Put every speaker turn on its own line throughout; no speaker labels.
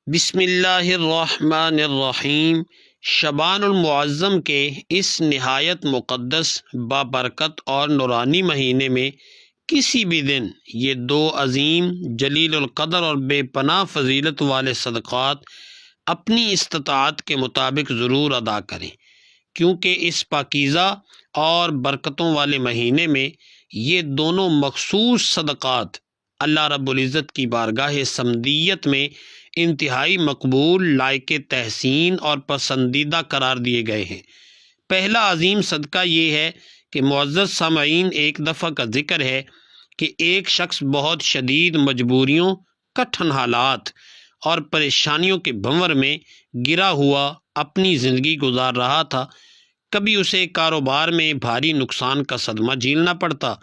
بسم اللہ الرحمن الرحیم۔ شعبان المعظم کے اس نہایت مقدس، بابرکت اور نورانی مہینے میں کسی بھی دن یہ دو عظیم، جلیل القدر اور بے پناہ فضیلت والے صدقات اپنی استطاعت کے مطابق ضرور ادا کریں، کیونکہ اس پاکیزہ اور برکتوں والے مہینے میں یہ دونوں مخصوص صدقات اللہ رب العزت کی بارگاہ صمدیت میں انتہائی مقبول، لائق تحسین اور پسندیدہ قرار دیے گئے ہیں۔ پہلا عظیم صدقہ یہ ہے کہ معزز سامعین، ایک دفعہ کا ذکر ہے کہ ایک شخص بہت شدید مجبوریوں، کٹھن حالات اور پریشانیوں کے بھنور میں گرا ہوا اپنی زندگی گزار رہا تھا۔ کبھی اسے کاروبار میں بھاری نقصان کا صدمہ جھیلنا پڑتا،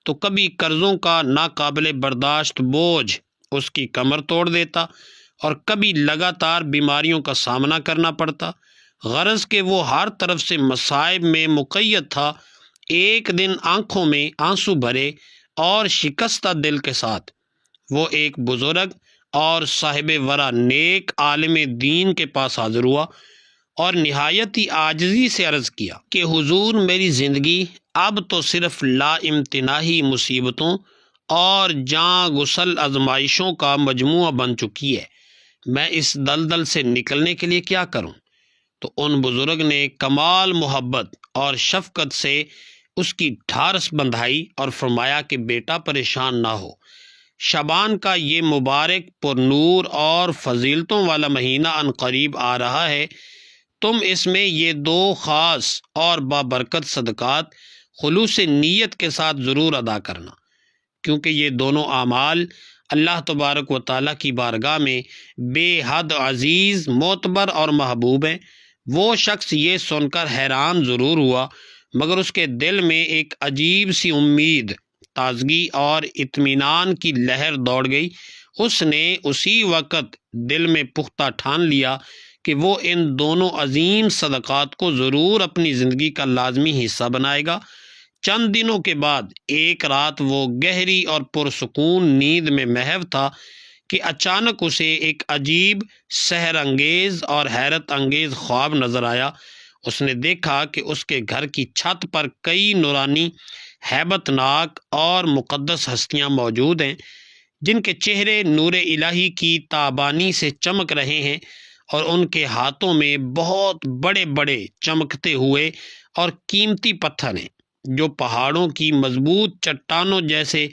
تو کبھی قرضوں کا ناقابل برداشت بوجھ اس کی کمر توڑ دیتا، اور کبھی لگاتار بیماریوں کا سامنا کرنا پڑتا۔ غرض کہ وہ ہر طرف سے مصائب میں مقید تھا۔ ایک دن آنکھوں میں آنسو بھرے اور شکستہ دل کے ساتھ وہ ایک بزرگ اور صاحب ورع نیک عالم دین کے پاس حاضر ہوا اور نہایت ہی عاجزی سے عرض کیا کہ حضور، میری زندگی اب تو صرف لا امتناہی مصیبتوں اور جاں گسل آزمائشوں کا مجموعہ بن چکی ہے، میں اس دلدل سے نکلنے کے لیے کیا کروں؟ تو ان بزرگ نے کمال محبت اور شفقت سے اس کی ڈھارس بندھائی اور فرمایا کہ بیٹا، پریشان نہ ہو، شعبان کا یہ مبارک پر نور اور فضیلتوں والا مہینہ ان قریب آ رہا ہے۔ تم اس میں یہ دو خاص اور بابرکت صدقات خلوص نیت کے ساتھ ضرور ادا کرنا، کیونکہ یہ دونوں اعمال اللہ تبارک و تعالیٰ کی بارگاہ میں بے حد عزیز، معتبر اور محبوب ہیں۔ وہ شخص یہ سن کر حیران ضرور ہوا، مگر اس کے دل میں ایک عجیب سی امید، تازگی اور اطمینان کی لہر دوڑ گئی۔ اس نے اسی وقت دل میں پختہ ٹھان لیا کہ وہ ان دونوں عظیم صدقات کو ضرور اپنی زندگی کا لازمی حصہ بنائے گا۔ چند دنوں کے بعد ایک رات وہ گہری اور پرسکون نیند میں محو تھا کہ اچانک اسے ایک عجیب، سحر انگیز اور حیرت انگیز خواب نظر آیا۔ اس نے دیکھا کہ اس کے گھر کی چھت پر کئی نورانی، ہیبت ناک اور مقدس ہستیاں موجود ہیں، جن کے چہرے نور الہی کی تابانی سے چمک رہے ہیں، اور ان کے ہاتھوں میں بہت بڑے بڑے چمکتے ہوئے اور قیمتی پتھر ہیں، جو پہاڑوں کی مضبوط چٹانوں جیسے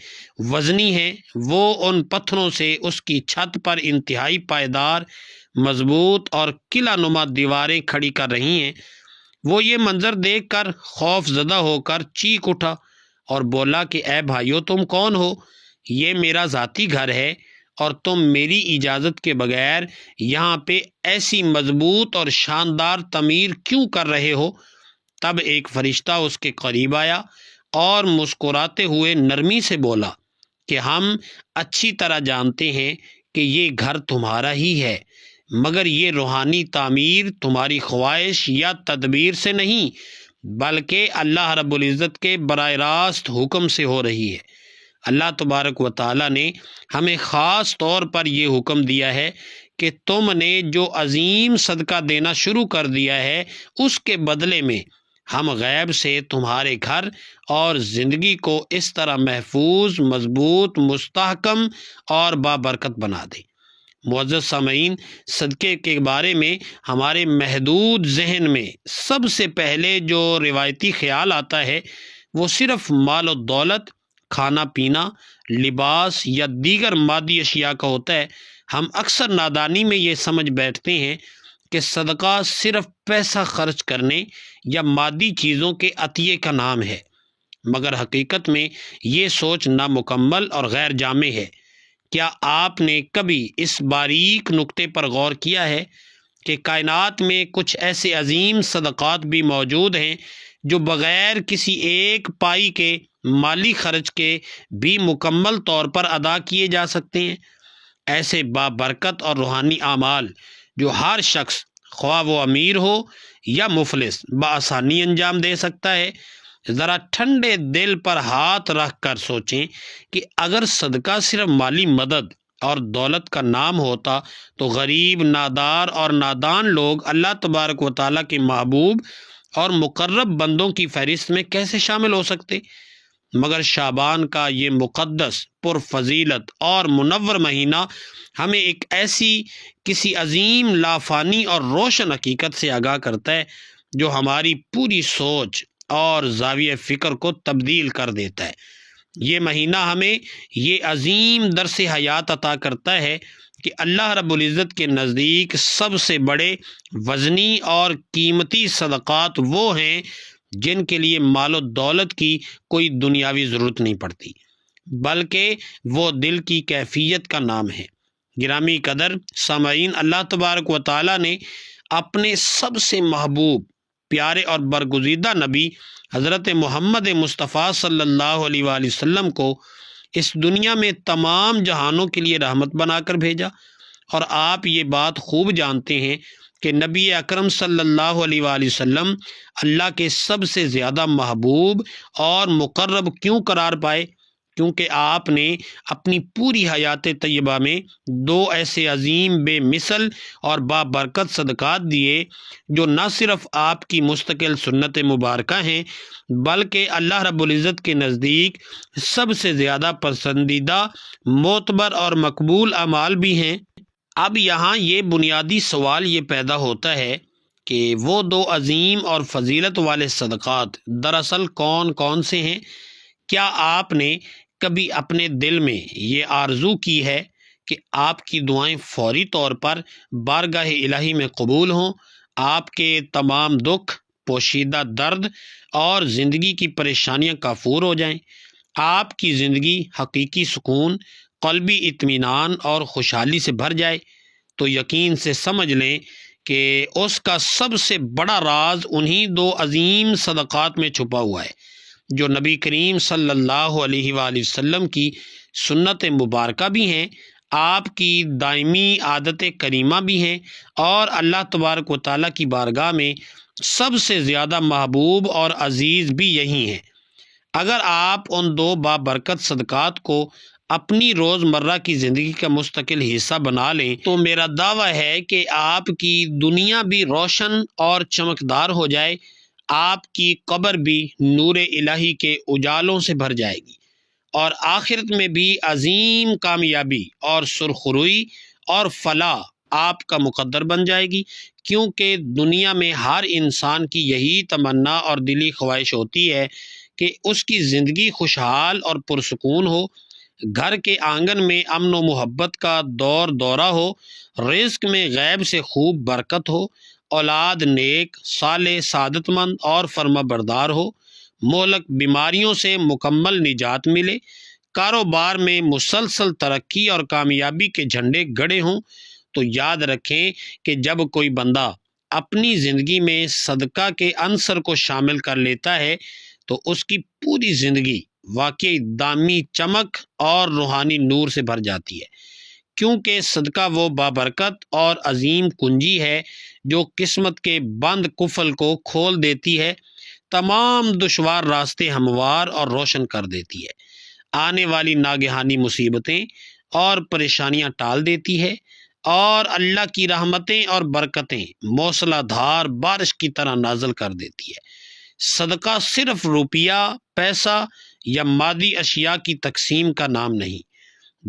وزنی ہیں۔ وہ ان پتھروں سے اس کی چھت پر انتہائی پائیدار، مضبوط اور قلعہ نما دیواریں کھڑی کر رہی ہیں۔ وہ یہ منظر دیکھ کر خوف زدہ ہو کر چیخ اٹھا اور بولا کہ اے بھائیو، تم کون ہو؟ یہ میرا ذاتی گھر ہے، اور تم میری اجازت کے بغیر یہاں پہ ایسی مضبوط اور شاندار تعمیر کیوں کر رہے ہو؟ تب ایک فرشتہ اس کے قریب آیا اور مسکراتے ہوئے نرمی سے بولا کہ ہم اچھی طرح جانتے ہیں کہ یہ گھر تمہارا ہی ہے، مگر یہ روحانی تعمیر تمہاری خواہش یا تدبیر سے نہیں، بلکہ اللہ رب العزت کے براہ راست حکم سے ہو رہی ہے۔ اللہ تبارک و تعالیٰ نے ہمیں خاص طور پر یہ حکم دیا ہے کہ تم نے جو عظیم صدقہ دینا شروع کر دیا ہے، اس کے بدلے میں ہم غیب سے تمہارے گھر اور زندگی کو اس طرح محفوظ، مضبوط، مستحکم اور بابرکت بنا دیں۔ معزز سامعین، صدقے کے بارے میں ہمارے محدود ذہن میں سب سے پہلے جو روایتی خیال آتا ہے، وہ صرف مال و دولت، کھانا پینا، لباس یا دیگر مادی اشیاء کا ہوتا ہے۔ ہم اکثر نادانی میں یہ سمجھ بیٹھتے ہیں کہ صدقہ صرف پیسہ خرچ کرنے یا مادی چیزوں کے عطیے کا نام ہے، مگر حقیقت میں یہ سوچ نامکمل اور غیر جامع ہے۔ کیا آپ نے کبھی اس باریک نکتے پر غور کیا ہے کہ کائنات میں کچھ ایسے عظیم صدقات بھی موجود ہیں جو بغیر کسی ایک پائی کے مالی خرچ کے بھی مکمل طور پر ادا کیے جا سکتے ہیں؟ ایسے بابرکت اور روحانی اعمال جو ہر شخص، خواہ وہ امیر ہو یا مفلس، بآسانی انجام دے سکتا ہے۔ ذرا ٹھنڈے دل پر ہاتھ رکھ کر سوچیں کہ اگر صدقہ صرف مالی مدد اور دولت کا نام ہوتا تو غریب، نادار اور نادان لوگ اللہ تبارک و تعالیٰ کے محبوب اور مقرب بندوں کی فہرست میں کیسے شامل ہو سکتے؟ مگر شعبان کا یہ مقدس، پرفضیلت اور منور مہینہ ہمیں ایک ایسی کسی عظیم، لافانی اور روشن حقیقت سے آگاہ کرتا ہے جو ہماری پوری سوچ اور زاویہ فکر کو تبدیل کر دیتا ہے۔ یہ مہینہ ہمیں یہ عظیم درس حیات عطا کرتا ہے کہ اللہ رب العزت کے نزدیک سب سے بڑے، وزنی اور قیمتی صدقات وہ ہیں جن کے لیے مال و دولت کی کوئی دنیاوی ضرورت نہیں پڑتی، بلکہ وہ دل کی کیفیت کا نام ہے۔ گرامی قدر سامعین، اللہ تبارک و تعالیٰ نے اپنے سب سے محبوب، پیارے اور برگزیدہ نبی حضرت محمد مصطفیٰ صلی اللہ علیہ وآلہ وسلم کو اس دنیا میں تمام جہانوں کے لیے رحمت بنا کر بھیجا، اور آپ یہ بات خوب جانتے ہیں کہ نبی اکرم صلی اللہ علیہ وآلہ وسلم اللہ کے سب سے زیادہ محبوب اور مقرب کیوں قرار پائے؟ کیونکہ آپ نے اپنی پوری حیات طیبہ میں دو ایسے عظیم، بے مثل اور بابرکت صدقات دیے جو نہ صرف آپ کی مستقل سنت مبارکہ ہیں بلکہ اللہ رب العزت کے نزدیک سب سے زیادہ پسندیدہ، معتبر اور مقبول اعمال بھی ہیں۔ اب یہاں یہ بنیادی سوال یہ پیدا ہوتا ہے کہ وہ دو عظیم اور فضیلت والے صدقات دراصل کون کون سے ہیں؟ کیا آپ نے کبھی اپنے دل میں یہ آرزو کی ہے کہ آپ کی دعائیں فوری طور پر بارگاہ الہی میں قبول ہوں، آپ کے تمام دکھ، پوشیدہ درد اور زندگی کی پریشانیاں کافور ہو جائیں، آپ کی زندگی حقیقی سکون، قلبی اطمینان اور خوشحالی سے بھر جائے؟ تو یقین سے سمجھ لیں کہ اس کا سب سے بڑا راز انہی دو عظیم صدقات میں چھپا ہوا ہے جو نبی کریم صلی اللہ علیہ وآلہ وسلم کی سنت مبارکہ بھی ہیں، آپ کی دائمی عادت کریمہ بھی ہیں، اور اللہ تبارک و تعالیٰ کی بارگاہ میں سب سے زیادہ محبوب اور عزیز بھی یہی ہیں۔ اگر آپ ان دو بابرکت صدقات کو اپنی روزمرہ کی زندگی کا مستقل حصہ بنا لیں تو میرا دعویٰ ہے کہ آپ کی دنیا بھی روشن اور چمکدار ہو جائے، آپ کی قبر بھی نور الہی کے اجالوں سے بھر جائے گی، اور آخرت میں بھی عظیم کامیابی اور سرخروئی اور فلاح آپ کا مقدر بن جائے گی، کیونکہ دنیا میں ہر انسان کی یہی تمنا اور دلی خواہش ہوتی ہے کہ اس کی زندگی خوشحال اور پرسکون ہو، گھر کے آنگن میں امن و محبت کا دور دورہ ہو، رزق میں غیب سے خوب برکت ہو، اولاد نیک، صالح، سعادت مند اور فرما بردار ہو، مہلک بیماریوں سے مکمل نجات ملے، کاروبار میں مسلسل ترقی اور کامیابی کے جھنڈے گڑے ہوں۔ تو یاد رکھیں کہ جب کوئی بندہ اپنی زندگی میں صدقہ کے عنصر کو شامل کر لیتا ہے تو اس کی پوری زندگی واقعی دامی چمک اور روحانی نور سے بھر جاتی ہے، کیونکہ صدقہ وہ بابرکت اور عظیم کنجی ہے جو قسمت کے بند قفل کو کھول دیتی ہے، تمام دشوار راستے ہموار اور روشن کر دیتی ہے، آنے والی ناگہانی مصیبتیں اور پریشانیاں ٹال دیتی ہے، اور اللہ کی رحمتیں اور برکتیں موسلا دھار بارش کی طرح نازل کر دیتی ہے۔ صدقہ صرف روپیہ، پیسہ یا مادی اشیاء کی تقسیم کا نام نہیں،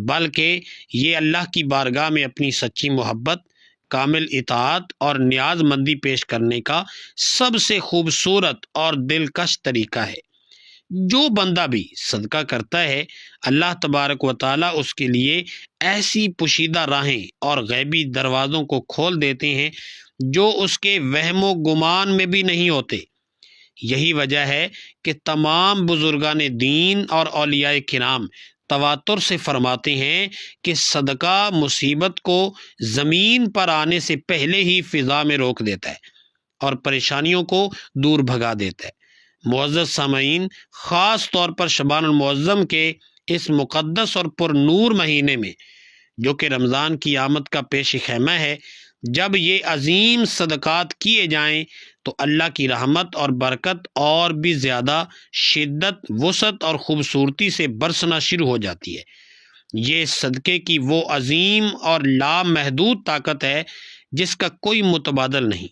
بلکہ یہ اللہ کی بارگاہ میں اپنی سچی محبت، کامل اطاعت اور نیاز مندی پیش کرنے کا سب سے خوبصورت اور دلکش طریقہ ہے۔ جو بندہ بھی صدقہ کرتا ہے، اللہ تبارک و تعالیٰ اس کے لیے ایسی پوشیدہ راہیں اور غیبی دروازوں کو کھول دیتے ہیں جو اس کے وہم و گمان میں بھی نہیں ہوتے۔ یہی وجہ ہے کہ تمام بزرگان دین اور اولیاء کرام تواتر سے فرماتے ہیں کہ صدقہ مصیبت کو زمین پر آنے سے پہلے ہی فضا میں روک دیتا ہے اور پریشانیوں کو دور بھگا دیتا ہے۔ معزز سامعین، خاص طور پر شعبان المعظم کے اس مقدس اور پر نور مہینے میں، جو کہ رمضان کی آمد کا پیش خیمہ ہے، جب یہ عظیم صدقات کیے جائیں تو اللہ کی رحمت اور برکت اور بھی زیادہ شدت، وسعت اور خوبصورتی سے برسنا شروع ہو جاتی ہے۔ یہ صدقے کی وہ عظیم اور لامحدود طاقت ہے جس کا کوئی متبادل نہیں۔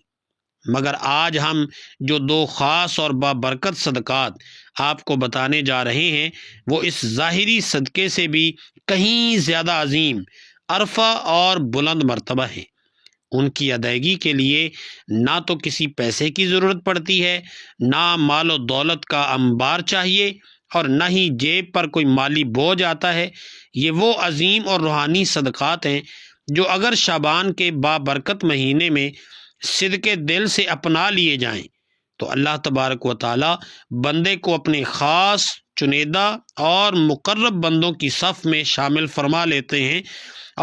مگر آج ہم جو دو خاص اور بابرکت صدقات آپ کو بتانے جا رہے ہیں وہ اس ظاہری صدقے سے بھی کہیں زیادہ عظیم، عرفہ اور بلند مرتبہ ہیں۔ ان کی ادائیگی کے لیے نہ تو کسی پیسے کی ضرورت پڑتی ہے، نہ مال و دولت کا انبار چاہیے، اور نہ ہی جیب پر کوئی مالی بوجھ آتا ہے۔ یہ وہ عظیم اور روحانی صدقات ہیں جو اگر شعبان کے بابرکت مہینے میں صدقے دل سے اپنا لیے جائیں تو اللہ تبارک و تعالی بندے کو اپنے خاص، چنیدہ اور مقرب بندوں کی صف میں شامل فرما لیتے ہیں۔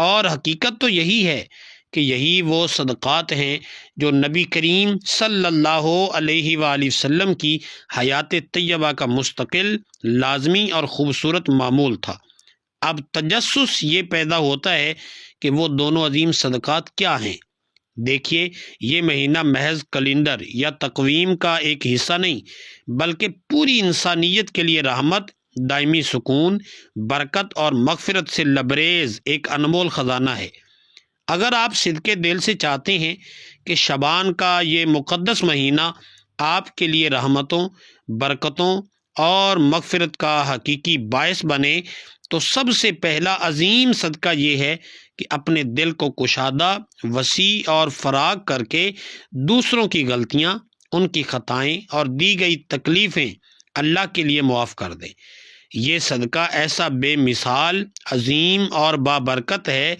اور حقیقت تو یہی ہے کہ یہی وہ صدقات ہیں جو نبی کریم صلی اللہ علیہ وآلہ وسلم کی حیات طیبہ کا مستقل، لازمی اور خوبصورت معمول تھا۔ اب تجسس یہ پیدا ہوتا ہے کہ وہ دونوں عظیم صدقات کیا ہیں۔ دیکھیے، یہ مہینہ محض کیلنڈر یا تقویم کا ایک حصہ نہیں، بلکہ پوری انسانیت کے لیے رحمت، دائمی سکون، برکت اور مغفرت سے لبریز ایک انمول خزانہ ہے۔ اگر آپ صدقے دل سے چاہتے ہیں کہ شعبان کا یہ مقدس مہینہ آپ کے لیے رحمتوں، برکتوں اور مغفرت کا حقیقی باعث بنے، تو سب سے پہلا عظیم صدقہ یہ ہے کہ اپنے دل کو کشادہ، وسیع اور فراغ کر کے دوسروں کی غلطیاں، ان کی خطائیں اور دی گئی تکلیفیں اللہ کے لیے معاف کر دیں۔ یہ صدقہ ایسا بے مثال، عظیم اور بابرکت ہے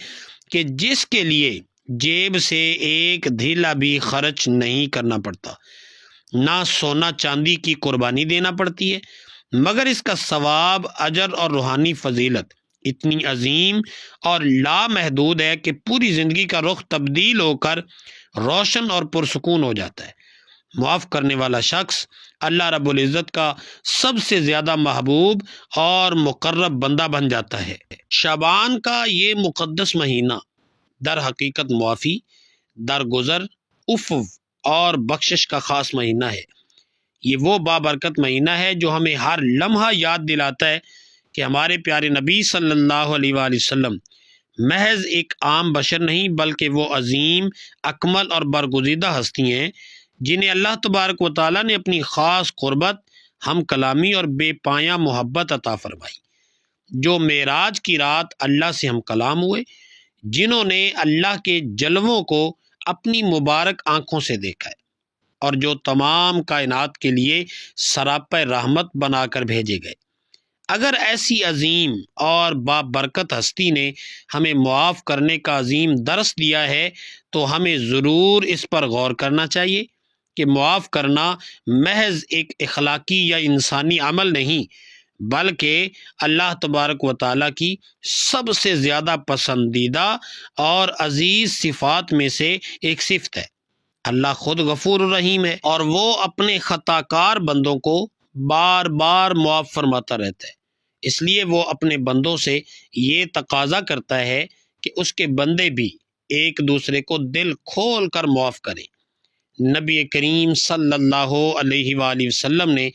کہ جس کے لیے جیب سے ایک دھیلا بھی خرچ نہیں کرنا پڑتا، نہ سونا چاندی کی قربانی دینا پڑتی ہے، مگر اس کا ثواب، اجر اور روحانی فضیلت اتنی عظیم اور لامحدود ہے کہ پوری زندگی کا رخ تبدیل ہو کر روشن اور پرسکون ہو جاتا ہے۔ معاف کرنے والا شخص اللہ رب العزت کا سب سے زیادہ محبوب اور مقرب بندہ بن جاتا ہے۔ شعبان کا یہ مقدس مہینہ در حقیقت معافی، درگزر، عفو اور بخشش کا خاص مہینہ ہے۔ یہ وہ بابرکت مہینہ ہے جو ہمیں ہر لمحہ یاد دلاتا ہے کہ ہمارے پیارے نبی صلی اللہ علیہ وآلہ وسلم محض ایک عام بشر نہیں، بلکہ وہ عظیم، اکمل اور برگزیدہ ہستی ہیں جنہیں اللہ تبارک و تعالیٰ نے اپنی خاص قربت، ہم کلامی اور بے پایاں محبت عطا فرمائی، جو معراج کی رات اللہ سے ہم کلام ہوئے، جنہوں نے اللہ کے جلووں کو اپنی مبارک آنکھوں سے دیکھا ہے، اور جو تمام کائنات کے لیے سراپا رحمت بنا کر بھیجے گئے۔ اگر ایسی عظیم اور بابرکت ہستی نے ہمیں معاف کرنے کا عظیم درس دیا ہے تو ہمیں ضرور اس پر غور کرنا چاہیے کہ معاف کرنا محض ایک اخلاقی یا انسانی عمل نہیں، بلکہ اللہ تبارک و تعالیٰ کی سب سے زیادہ پسندیدہ اور عزیز صفات میں سے ایک صفت ہے۔ اللہ خود غفور الرحیم ہے، اور وہ اپنے خطا کار بندوں کو بار بار معاف فرماتا رہتا ہے۔ اس لیے وہ اپنے بندوں سے یہ تقاضا کرتا ہے کہ اس کے بندے بھی ایک دوسرے کو دل کھول کر معاف کریں۔ نبی کریم صلی اللہ علیہ وآلہ وسلم نے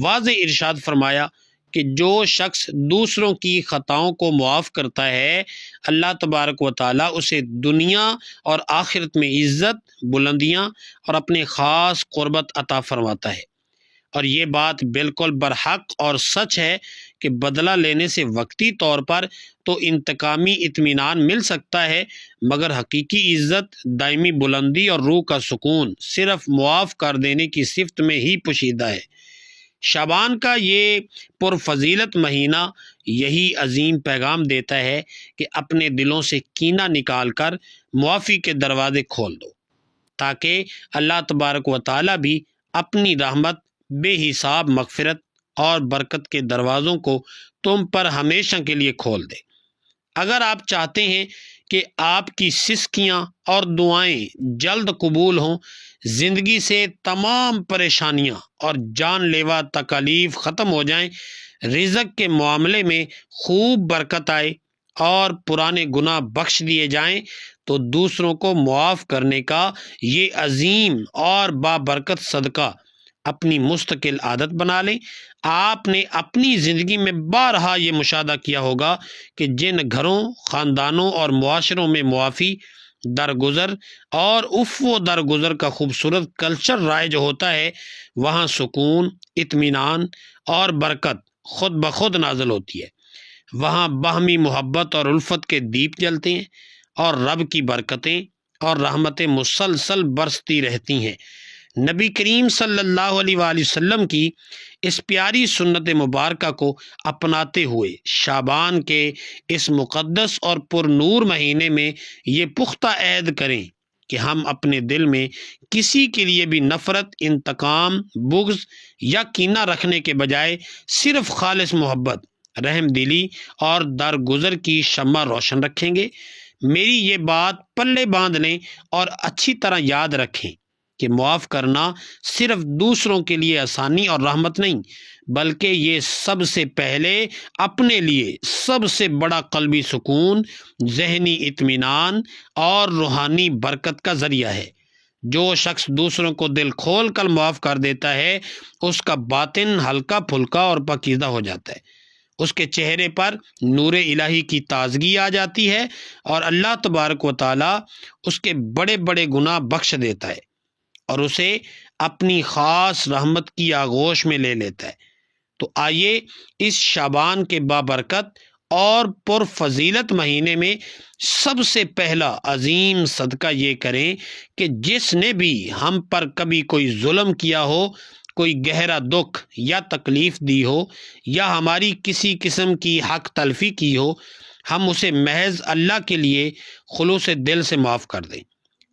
واضح ارشاد فرمایا کہ جو شخص دوسروں کی خطاؤں کو معاف کرتا ہے، اللہ تبارک و تعالیٰ اسے دنیا اور آخرت میں عزت، بلندیاں اور اپنے خاص قربت عطا فرماتا ہے۔ اور یہ بات بالکل برحق اور سچ ہے کہ بدلہ لینے سے وقتی طور پر تو انتقامی اطمینان مل سکتا ہے، مگر حقیقی عزت، دائمی بلندی اور روح کا سکون صرف معاف کر دینے کی صفت میں ہی پوشیدہ ہے۔ شعبان کا یہ پرفضیلت مہینہ یہی عظیم پیغام دیتا ہے کہ اپنے دلوں سے کینہ نکال کر معافی کے دروازے کھول دو، تاکہ اللہ تبارک و تعالیٰ بھی اپنی رحمت، بے حساب مغفرت اور برکت کے دروازوں کو تم پر ہمیشہ کے لیے کھول دے۔ اگر آپ چاہتے ہیں کہ آپ کی سسکیاں اور دعائیں جلد قبول ہوں، زندگی سے تمام پریشانیاں اور جان لیوا تکالیف ختم ہو جائیں، رزق کے معاملے میں خوب برکت آئے اور پرانے گناہ بخش دیے جائیں، تو دوسروں کو معاف کرنے کا یہ عظیم اور بابرکت صدقہ اپنی مستقل عادت بنا لیں۔ آپ نے اپنی زندگی میں بارہا یہ مشاہدہ کیا ہوگا کہ جن گھروں، خاندانوں اور معاشروں میں معافی، درگزر اور عفو و درگزر کا خوبصورت کلچر رائج ہوتا ہے، وہاں سکون، اطمینان اور برکت خود بخود نازل ہوتی ہے۔ وہاں باہمی محبت اور الفت کے دیپ جلتے ہیں اور رب کی برکتیں اور رحمتیں مسلسل برستی رہتی ہیں۔ نبی کریم صلی اللہ علیہ وآلہ وسلم کی اس پیاری سنت مبارکہ کو اپناتے ہوئے شعبان کے اس مقدس اور پر نور مہینے میں یہ پختہ عہد کریں کہ ہم اپنے دل میں کسی کے لیے بھی نفرت، انتقام، بغض یا کینہ رکھنے کے بجائے صرف خالص محبت، رحم دلی اور درگزر کی شمع روشن رکھیں گے۔ میری یہ بات پلے باندھ لیں اور اچھی طرح یاد رکھیں کہ معاف کرنا صرف دوسروں کے لیے آسانی اور رحمت نہیں، بلکہ یہ سب سے پہلے اپنے لیے سب سے بڑا قلبی سکون، ذہنی اطمینان اور روحانی برکت کا ذریعہ ہے۔ جو شخص دوسروں کو دل کھول کر معاف کر دیتا ہے، اس کا باطن ہلکا پھلکا اور پاکیزہ ہو جاتا ہے، اس کے چہرے پر نور الہی کی تازگی آ جاتی ہے اور اللہ تبارک و تعالی اس کے بڑے بڑے گناہ بخش دیتا ہے اور اسے اپنی خاص رحمت کی آغوش میں لے لیتا ہے۔ تو آئیے اس شعبان کے بابرکت اور پر فضیلت مہینے میں سب سے پہلا عظیم صدقہ یہ کریں کہ جس نے بھی ہم پر کبھی کوئی ظلم کیا ہو، کوئی گہرا دکھ یا تکلیف دی ہو یا ہماری کسی قسم کی حق تلفی کی ہو، ہم اسے محض اللہ کے لیے خلوص دل سے معاف کر دیں۔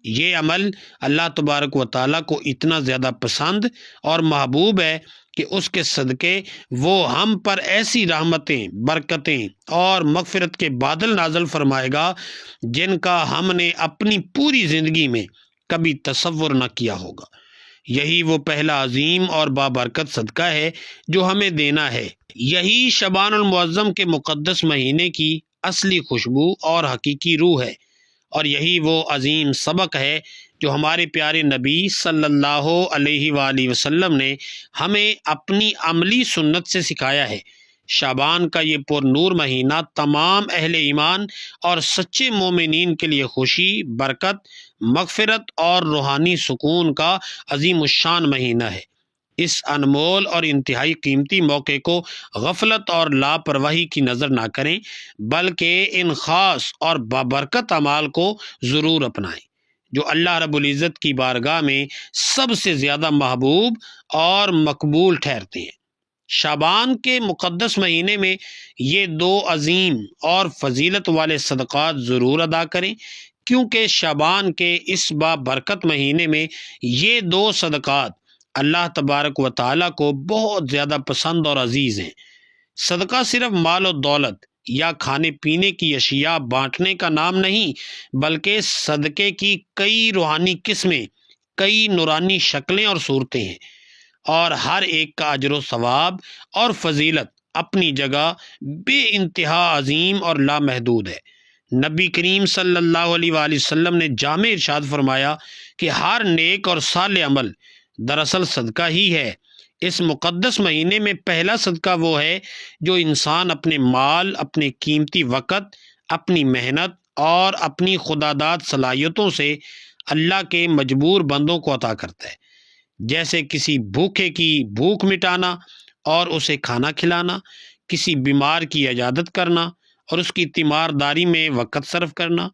یہ عمل اللہ تبارک و تعالیٰ کو اتنا زیادہ پسند اور محبوب ہے کہ اس کے صدقے وہ ہم پر ایسی رحمتیں، برکتیں اور مغفرت کے بادل نازل فرمائے گا جن کا ہم نے اپنی پوری زندگی میں کبھی تصور نہ کیا ہوگا۔ یہی وہ پہلا عظیم اور بابرکت صدقہ ہے جو ہمیں دینا ہے۔ یہی شعبان المعظم کے مقدس مہینے کی اصلی خوشبو اور حقیقی روح ہے، اور یہی وہ عظیم سبق ہے جو ہمارے پیارے نبی صلی اللہ علیہ وآلہ وسلم نے ہمیں اپنی عملی سنت سے سکھایا ہے۔ شعبان کا یہ پر نور مہینہ تمام اہل ایمان اور سچے مومنین کے لیے خوشی، برکت، مغفرت اور روحانی سکون کا عظیم الشان مہینہ ہے۔ اس انمول اور انتہائی قیمتی موقع کو غفلت اور لاپرواہی کی نظر نہ کریں، بلکہ ان خاص اور بابرکت اعمال کو ضرور اپنائیں جو اللہ رب العزت کی بارگاہ میں سب سے زیادہ محبوب اور مقبول ٹھہرتے ہیں۔ شعبان کے مقدس مہینے میں یہ دو عظیم اور فضیلت والے صدقات ضرور ادا کریں، کیونکہ شعبان کے اس بابرکت مہینے میں یہ دو صدقات اللہ تبارک و تعالیٰ کو بہت زیادہ پسند اور عزیز ہیں۔ صدقہ صرف مال و دولت یا کھانے پینے کی اشیاء بانٹنے کا نام نہیں، بلکہ صدقے کی کئی روحانی قسمیں، کئی نورانی شکلیں اور صورتیں ہیں، اور ہر ایک کا اجر و ثواب اور فضیلت اپنی جگہ بے انتہا عظیم اور لامحدود ہے۔ نبی کریم صلی اللہ علیہ وآلہ وسلم نے جامع ارشاد فرمایا کہ ہر نیک اور صالح عمل دراصل صدقہ ہی ہے۔ اس مقدس مہینے میں پہلا صدقہ وہ ہے جو انسان اپنے مال، اپنے قیمتی وقت، اپنی محنت اور اپنی خداداد صلاحیتوں سے اللہ کے مجبور بندوں کو عطا کرتا ہے، جیسے کسی بھوکے کی بھوک مٹانا اور اسے کھانا کھلانا، کسی بیمار کی عیادت کرنا اور اس کی تیمارداری میں وقت صرف کرنا،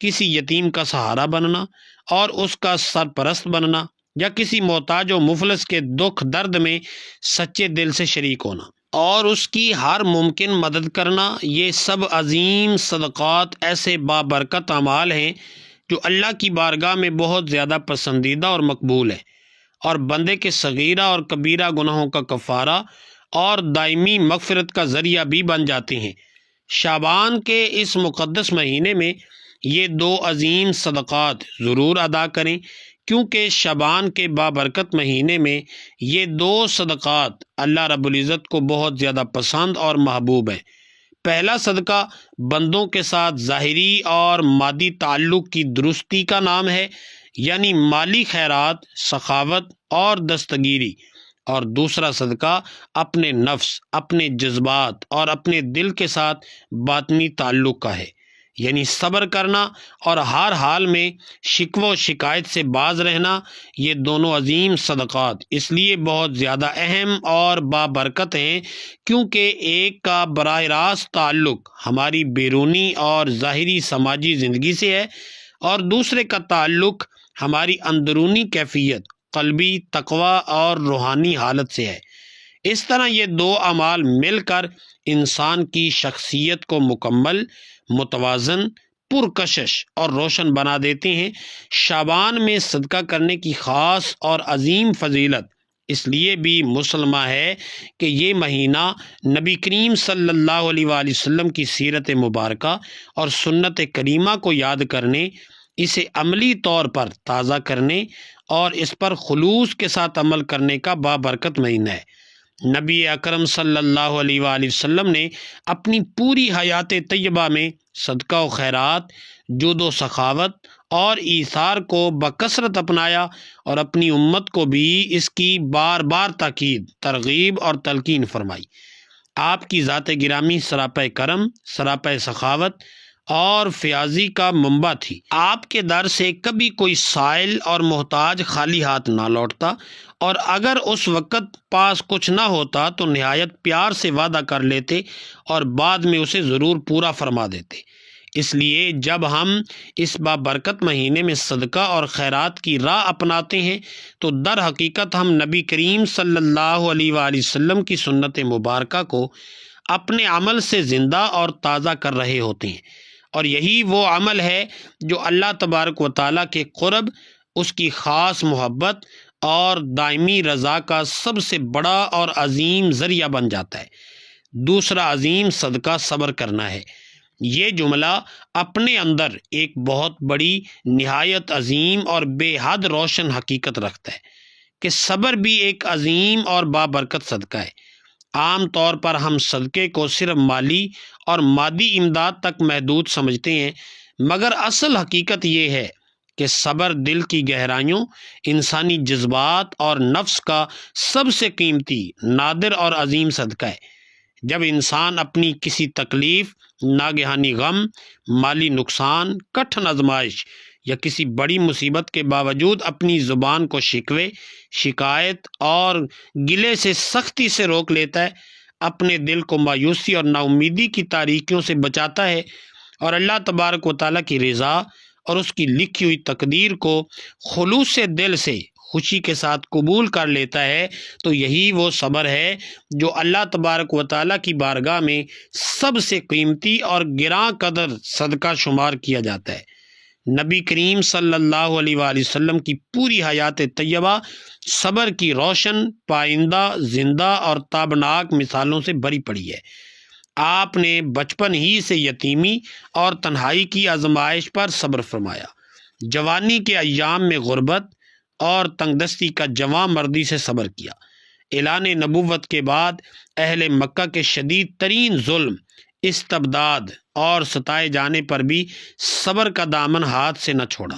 کسی یتیم کا سہارا بننا اور اس کا سرپرست بننا، یا کسی محتاج و مفلس کے دکھ درد میں سچے دل سے شریک ہونا اور اس کی ہر ممکن مدد کرنا۔ یہ سب عظیم صدقات ایسے بابرکت اعمال ہیں جو اللہ کی بارگاہ میں بہت زیادہ پسندیدہ اور مقبول ہیں، اور بندے کے صغیرہ اور کبیرہ گناہوں کا کفارہ اور دائمی مغفرت کا ذریعہ بھی بن جاتے ہیں۔ شعبان کے اس مقدس مہینے میں یہ دو عظیم صدقات ضرور ادا کریں، کیونکہ شعبان کے بابرکت مہینے میں یہ دو صدقات اللہ رب العزت کو بہت زیادہ پسند اور محبوب ہیں۔ پہلا صدقہ بندوں کے ساتھ ظاہری اور مادی تعلق کی درستی کا نام ہے، یعنی مالی خیرات، سخاوت اور دستگیری، اور دوسرا صدقہ اپنے نفس، اپنے جذبات اور اپنے دل کے ساتھ باطنی تعلق کا ہے، یعنی صبر کرنا اور ہر حال میں شکوہ و شکایت سے باز رہنا۔ یہ دونوں عظیم صدقات اس لیے بہت زیادہ اہم اور بابرکت ہیں کیونکہ ایک کا براہ راست تعلق ہماری بیرونی اور ظاہری سماجی زندگی سے ہے، اور دوسرے کا تعلق ہماری اندرونی کیفیت، قلبی تقوی اور روحانی حالت سے ہے۔ اس طرح یہ دو اعمال مل کر انسان کی شخصیت کو مکمل، متوازن، پرکشش اور روشن بنا دیتے ہیں۔ شعبان میں صدقہ کرنے کی خاص اور عظیم فضیلت اس لیے بھی مسلمہ ہے کہ یہ مہینہ نبی کریم صلی اللہ علیہ وآلہ وسلم کی سیرت مبارکہ اور سنت کریمہ کو یاد کرنے، اسے عملی طور پر تازہ کرنے اور اس پر خلوص کے ساتھ عمل کرنے کا بابرکت مہینہ ہے۔ نبی اکرم صلی اللہ علیہ وآلہ وسلم نے اپنی پوری حیات طیبہ میں صدقہ و خیرات، جود و سخاوت اور ایثار کو بکثرت اپنایا، اور اپنی امت کو بھی اس کی بار بار تاکید، ترغیب اور تلقین فرمائی۔ آپ کی ذات گرامی سراپہ کرم، سراپہ سخاوت اور فیاضی کا منبع تھی۔ آپ کے در سے کبھی کوئی سائل اور محتاج خالی ہاتھ نہ لوٹتا، اور اگر اس وقت پاس کچھ نہ ہوتا تو نہایت پیار سے وعدہ کر لیتے اور بعد میں اسے ضرور پورا فرما دیتے۔ اس لیے جب ہم اس بابرکت مہینے میں صدقہ اور خیرات کی راہ اپناتے ہیں تو در حقیقت ہم نبی کریم صلی اللہ علیہ وآلہ وسلم کی سنت مبارکہ کو اپنے عمل سے زندہ اور تازہ کر رہے ہوتے ہیں، اور یہی وہ عمل ہے جو اللہ تبارک و تعالیٰ کے قرب، اس کی خاص محبت اور دائمی رضا کا سب سے بڑا اور عظیم ذریعہ بن جاتا ہے۔ دوسرا عظیم صدقہ صبر کرنا ہے۔ یہ جملہ اپنے اندر ایک بہت بڑی، نہایت عظیم اور بے حد روشن حقیقت رکھتا ہے کہ صبر بھی ایک عظیم اور بابرکت صدقہ ہے۔ عام طور پر ہم صدقے کو صرف مالی اور مادی امداد تک محدود سمجھتے ہیں، مگر اصل حقیقت یہ ہے کہ صبر دل کی گہرائیوں، انسانی جذبات اور نفس کا سب سے قیمتی، نادر اور عظیم صدقہ ہے۔ جب انسان اپنی کسی تکلیف، ناگہانی غم، مالی نقصان، کٹھن آزمائش یا کسی بڑی مصیبت کے باوجود اپنی زبان کو شکوے، شکایت اور گلے سے سختی سے روک لیتا ہے، اپنے دل کو مایوسی اور نا امیدی کی تاریکیوں سے بچاتا ہے، اور اللہ تبارک و تعالیٰ کی رضا اور اس کی لکھی ہوئی تقدیر کو خلوص سے دل سے خوشی کے ساتھ قبول کر لیتا ہے، تو یہی وہ صبر ہے جو اللہ تبارک و تعالیٰ کی بارگاہ میں سب سے قیمتی اور گراں قدر صدقہ شمار کیا جاتا ہے۔ نبی کریم صلی اللہ علیہ وآلہ وسلم کی پوری حیات طیبہ صبر کی روشن، پائندہ، زندہ اور تابناک مثالوں سے بھری پڑی ہے۔ آپ نے بچپن ہی سے یتیمی اور تنہائی کی آزمائش پر صبر فرمایا، جوانی کے ایام میں غربت اور تنگ دستی کا جواں مردی سے صبر کیا۔ اعلان نبوت کے بعد اہل مکہ کے شدید ترین ظلم، استبداد اور ستائے جانے پر بھی صبر کا دامن ہاتھ سے نہ چھوڑا۔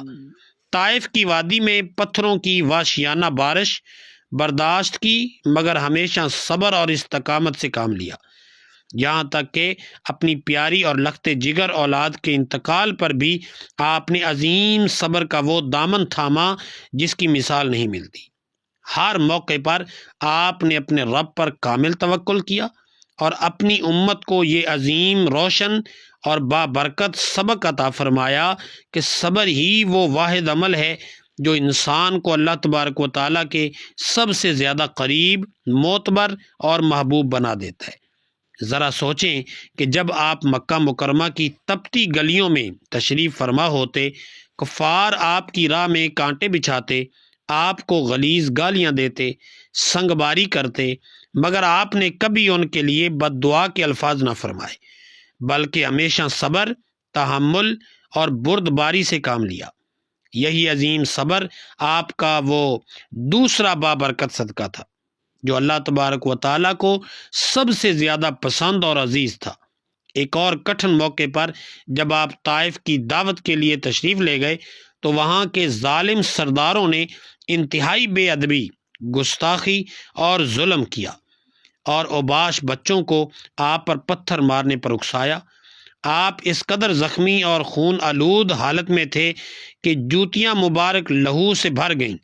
طائف کی وادی میں پتھروں کی وحشیانہ بارش برداشت کی، مگر ہمیشہ صبر اور استقامت سے کام لیا، یہاں تک کہ اپنی پیاری اور لخت جگر اولاد کے انتقال پر بھی آپ نے عظیم صبر کا وہ دامن تھاما جس کی مثال نہیں ملتی۔ ہر موقع پر آپ نے اپنے رب پر کامل توکل کیا اور اپنی امت کو یہ عظیم، روشن اور بابرکت سبق عطا فرمایا کہ صبر ہی وہ واحد عمل ہے جو انسان کو اللہ تبارک و تعالیٰ کے سب سے زیادہ قریب، معتبر اور محبوب بنا دیتا ہے۔ ذرا سوچیں کہ جب آپ مکہ مکرمہ کی تپتی گلیوں میں تشریف فرما ہوتے، کفار آپ کی راہ میں کانٹے بچھاتے، آپ کو غلیظ گالیاں دیتے، سنگ باری کرتے، مگر آپ نے کبھی ان کے لیے بد دعا کے الفاظ نہ فرمائے، بلکہ ہمیشہ صبر، تحمل اور بردباری سے کام لیا۔ یہی عظیم صبر آپ کا وہ دوسرا بابرکت صدقہ تھا جو اللہ تبارک و تعالیٰ کو سب سے زیادہ پسند اور عزیز تھا۔ ایک اور کٹھن موقع پر جب آپ طائف کی دعوت کے لیے تشریف لے گئے تو وہاں کے ظالم سرداروں نے انتہائی بے ادبی گستاخی اور ظلم کیا، اور اوباش بچوں کو آپ پر پتھر مارنے پر اکسایا۔ آپ اس قدر زخمی اور خون آلود حالت میں تھے کہ جوتیاں مبارک لہو سے بھر گئیں،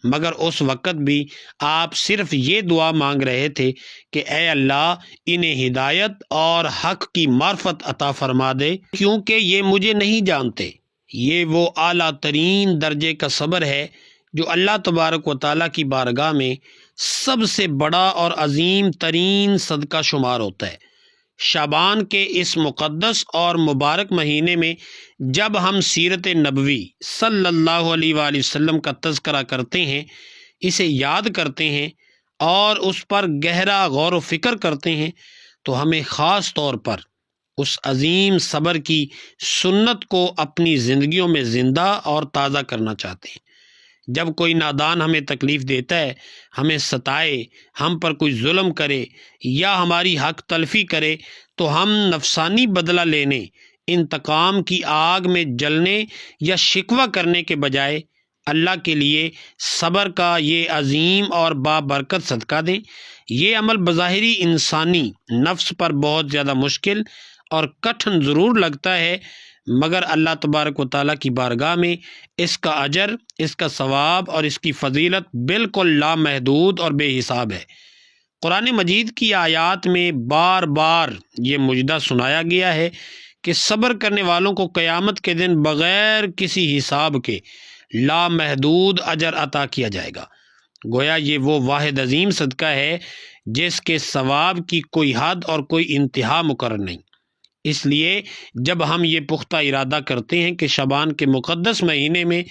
مگر اس وقت بھی آپ صرف یہ دعا مانگ رہے تھے کہ اے اللہ انہیں ہدایت اور حق کی معرفت عطا فرما دے، کیونکہ یہ مجھے نہیں جانتے۔ یہ وہ اعلیٰ ترین درجے کا صبر ہے جو اللہ تبارک و تعالیٰ کی بارگاہ میں سب سے بڑا اور عظیم ترین صدقہ شمار ہوتا ہے۔ شعبان کے اس مقدس اور مبارک مہینے میں جب ہم سیرت نبوی صلی اللہ علیہ وآلہ وسلم کا تذکرہ کرتے ہیں، اسے یاد کرتے ہیں اور اس پر گہرا غور و فکر کرتے ہیں، تو ہمیں خاص طور پر اس عظیم صبر کی سنت کو اپنی زندگیوں میں زندہ اور تازہ کرنا چاہتے ہیں۔ جب کوئی نادان ہمیں تکلیف دیتا ہے، ہمیں ستائے، ہم پر کوئی ظلم کرے یا ہماری حق تلفی کرے، تو ہم نفسانی بدلہ لینے، انتقام کی آگ میں جلنے یا شکوہ کرنے کے بجائے اللہ کے لیے صبر کا یہ عظیم اور بابرکت صدقہ دیں۔ یہ عمل بظاہری انسانی نفس پر بہت زیادہ مشکل اور کٹھن ضرور لگتا ہے، مگر اللہ تبارک و تعالیٰ کی بارگاہ میں اس کا اجر، اس کا ثواب اور اس کی فضیلت بالکل لامحدود اور بے حساب ہے۔ قرآن مجید کی آیات میں بار بار یہ مجدہ سنایا گیا ہے کہ صبر کرنے والوں کو قیامت کے دن بغیر کسی حساب کے لامحدود اجر عطا کیا جائے گا۔ گویا یہ وہ واحد عظیم صدقہ ہے جس کے ثواب کی کوئی حد اور کوئی انتہا مقرر نہیں۔ اس لیے جب ہم یہ پختہ ارادہ کرتے ہیں کہ شعبان کے مقدس مہینے میں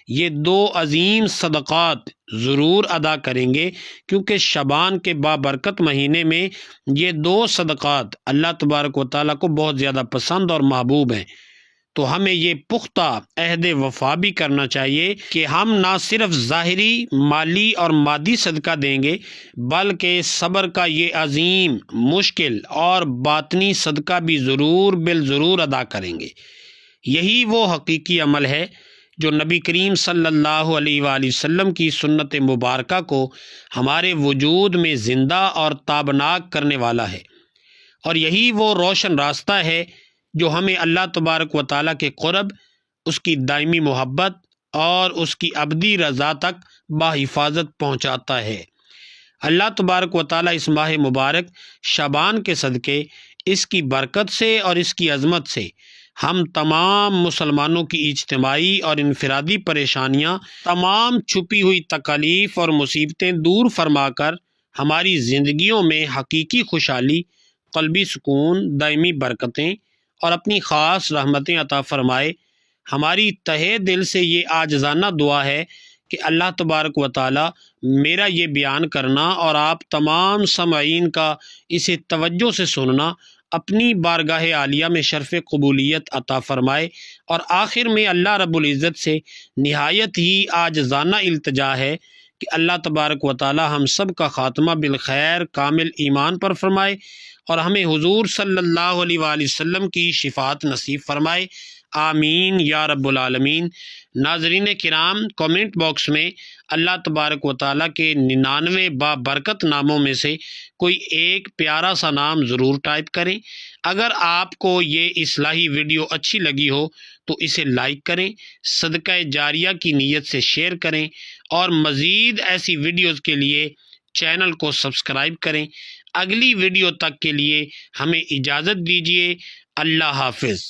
یہ دو عظیم صدقات ضرور ادا کریں گے، کیونکہ شعبان کے بابرکت مہینے میں یہ دو صدقات اللہ تبارک و تعالیٰ کو بہت زیادہ پسند اور محبوب ہیں، تو ہمیں یہ پختہ عہد وفا بھی کرنا چاہیے کہ ہم نہ صرف ظاہری، مالی اور مادی صدقہ دیں گے، بلکہ صبر کا یہ عظیم، مشکل اور باطنی صدقہ بھی ضرور ادا کریں گے۔ یہی وہ حقیقی عمل ہے جو نبی کریم صلی اللہ علیہ وآلہ وسلم کی سنت مبارکہ کو ہمارے وجود میں زندہ اور تابناک کرنے والا ہے، اور یہی وہ روشن راستہ ہے جو ہمیں اللہ تبارک و تعالیٰ کے قرب، اس کی دائمی محبت اور اس کی ابدی رضا تک بحفاظت پہنچاتا ہے۔ اللہ تبارک و تعالیٰ اس ماہ مبارک شعبان کے صدقے، اس کی برکت سے اور اس کی عظمت سے ہم تمام مسلمانوں کی اجتماعی اور انفرادی پریشانیاں، تمام چھپی ہوئی تکالیف اور مصیبتیں دور فرما کر ہماری زندگیوں میں حقیقی خوشحالی، قلبی سکون، دائمی برکتیں اور اپنی خاص رحمتیں عطا فرمائے۔ ہماری تہہ دل سے یہ عاجزانہ دعا ہے کہ اللہ تبارک و تعالیٰ میرا یہ بیان کرنا اور آپ تمام سامعین کا اسے توجہ سے سننا اپنی بارگاہ عالیہ میں شرف قبولیت عطا فرمائے، اور آخر میں اللہ رب العزت سے نہایت ہی عاجزانہ التجا ہے کہ اللہ تبارک و تعالیٰ ہم سب کا خاتمہ بالخیر کامل ایمان پر فرمائے اور ہمیں حضور صلی اللہ علیہ وآلہ وسلم کی شفاعت نصیب فرمائے، آمین یا رب العالمین۔ ناظرین کرام، کومنٹ باکس میں اللہ تبارک و تعالیٰ کے 99 بابرکت ناموں میں سے کوئی ایک پیارا سا نام ضرور ٹائپ کریں۔ اگر آپ کو یہ اصلاحی ویڈیو اچھی لگی ہو تو اسے لائک کریں، صدقہ جاریہ کی نیت سے شیئر کریں، اور مزید ایسی ویڈیوز کے لیے چینل کو سبسکرائب کریں۔ اگلی ویڈیو تک کے لیے ہمیں اجازت دیجیے۔ اللہ حافظ۔